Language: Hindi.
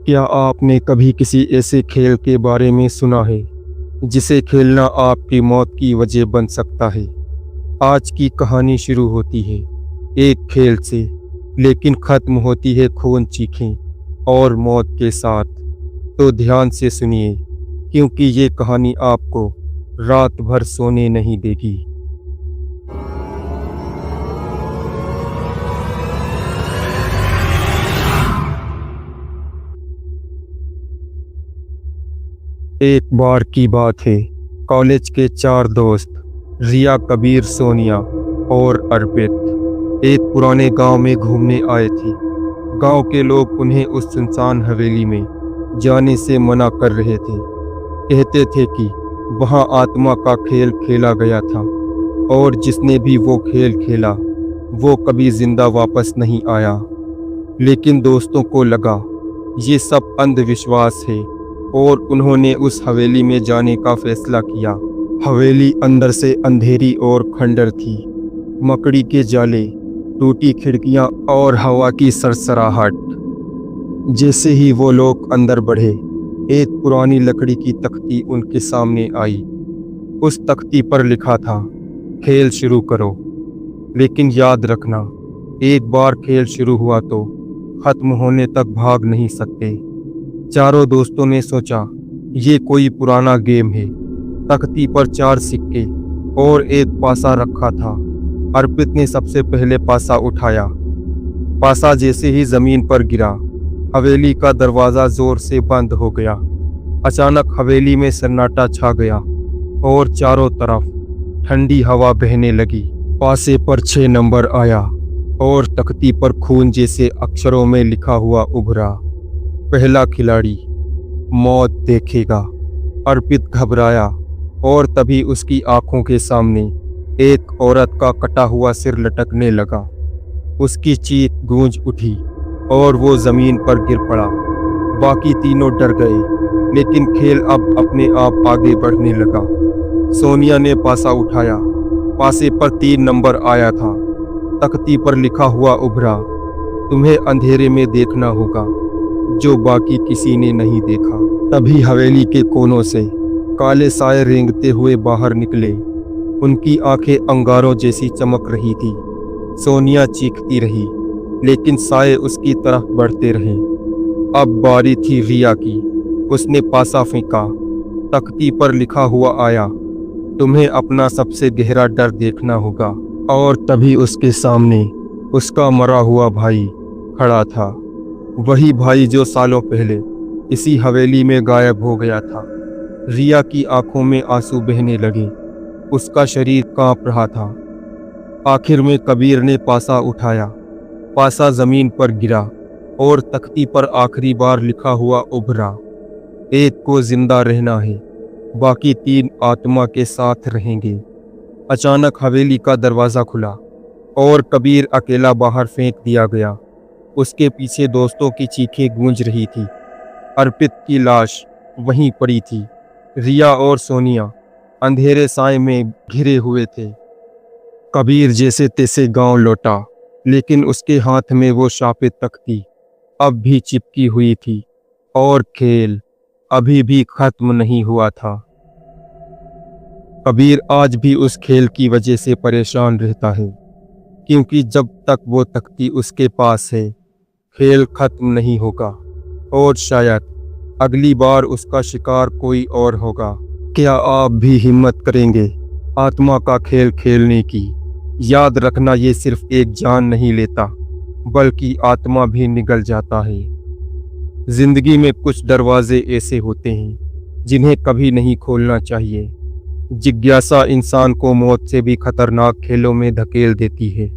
क्या आपने कभी किसी ऐसे खेल के बारे में सुना है जिसे खेलना आपकी मौत की वजह बन सकता है? आज की कहानी शुरू होती है एक खेल से, लेकिन ख़त्म होती है खून, चीखें और मौत के साथ। तो ध्यान से सुनिए, क्योंकि ये कहानी आपको रात भर सोने नहीं देगी। एक बार की बात है, कॉलेज के 4 दोस्त रिया, कबीर, सोनिया और अर्पित एक पुराने गांव में घूमने आए थे। गांव के लोग उन्हें उस सुनसान हवेली में जाने से मना कर रहे थे। कहते थे कि वहां आत्मा का खेल खेला गया था और जिसने भी वो खेल खेला वो कभी जिंदा वापस नहीं आया। लेकिन दोस्तों को लगा ये सब अंधविश्वास है और उन्होंने उस हवेली में जाने का फैसला किया। हवेली अंदर से अंधेरी और खंडर थी। मकड़ी के जाले, टूटी खिड़कियां और हवा की सरसराहट। जैसे ही वो लोग अंदर बढ़े, एक पुरानी लकड़ी की तख्ती उनके सामने आई। उस तख्ती पर लिखा था, खेल शुरू करो। लेकिन याद रखना, एक बार खेल शुरू हुआ तो खत्म होने तक भाग नहीं सकते। चारों दोस्तों ने सोचा ये कोई पुराना गेम है। तख्ती पर 4 सिक्के और एक पासा रखा था। अर्पित ने सबसे पहले पासा उठाया। पासा जैसे ही जमीन पर गिरा, हवेली का दरवाजा जोर से बंद हो गया। अचानक हवेली में सन्नाटा छा गया और चारों तरफ ठंडी हवा बहने लगी। पासे पर 6 नंबर आया और तख्ती पर खून जैसे अक्षरों में लिखा हुआ उभरा, पहला खिलाड़ी मौत देखेगा। अर्पित घबराया और तभी उसकी आंखों के सामने एक औरत का कटा हुआ सिर लटकने लगा। उसकी चीख गूंज उठी और वो जमीन पर गिर पड़ा। बाकी तीनों डर गए, लेकिन खेल अब अपने आप आगे बढ़ने लगा। सोनिया ने पासा उठाया। पासे पर 3 नंबर आया था। तख्ती पर लिखा हुआ उभरा, तुम्हें अंधेरे में देखना होगा जो बाकी किसी ने नहीं देखा। तभी हवेली के कोनों से काले साए रेंगते हुए बाहर निकले। उनकी आंखें अंगारों जैसी चमक रही थी। सोनिया चीखती रही, लेकिन साए उसकी तरफ बढ़ते रहे। अब बारी थी रिया की। उसने पासा फेंका। तख्ती पर लिखा हुआ आया, तुम्हें अपना सबसे गहरा डर देखना होगा। और तभी उसके सामने उसका मरा हुआ भाई खड़ा था। वही भाई जो सालों पहले इसी हवेली में गायब हो गया था। रिया की आंखों में आंसू बहने लगे। उसका शरीर कांप रहा था। आखिर में कबीर ने पासा उठाया। पासा जमीन पर गिरा और तख्ती पर आखिरी बार लिखा हुआ उभरा, एक को जिंदा रहना है, बाकी 3 आत्मा के साथ रहेंगे। अचानक हवेली का दरवाज़ा खुला और कबीर अकेला बाहर फेंक दिया गया। उसके पीछे दोस्तों की चीखें गूंज रही थी। अर्पित की लाश वहीं पड़ी थी। रिया और सोनिया अंधेरे साए में घिरे हुए थे। कबीर जैसे तैसे गांव लौटा, लेकिन उसके हाथ में वो शापित तख्ती अब भी चिपकी हुई थी और खेल अभी भी खत्म नहीं हुआ था। कबीर आज भी उस खेल की वजह से परेशान रहता है, क्योंकि जब तक वो तख्ती उसके पास है, खेल खत्म नहीं होगा और शायद अगली बार उसका शिकार कोई और होगा। क्या आप भी हिम्मत करेंगे आत्मा का खेल खेलने की? याद रखना, ये सिर्फ एक जान नहीं लेता, बल्कि आत्मा भी निगल जाता है। जिंदगी में कुछ दरवाजे ऐसे होते हैं जिन्हें कभी नहीं खोलना चाहिए। जिज्ञासा इंसान को मौत से भी खतरनाक खेलों में धकेल देती है।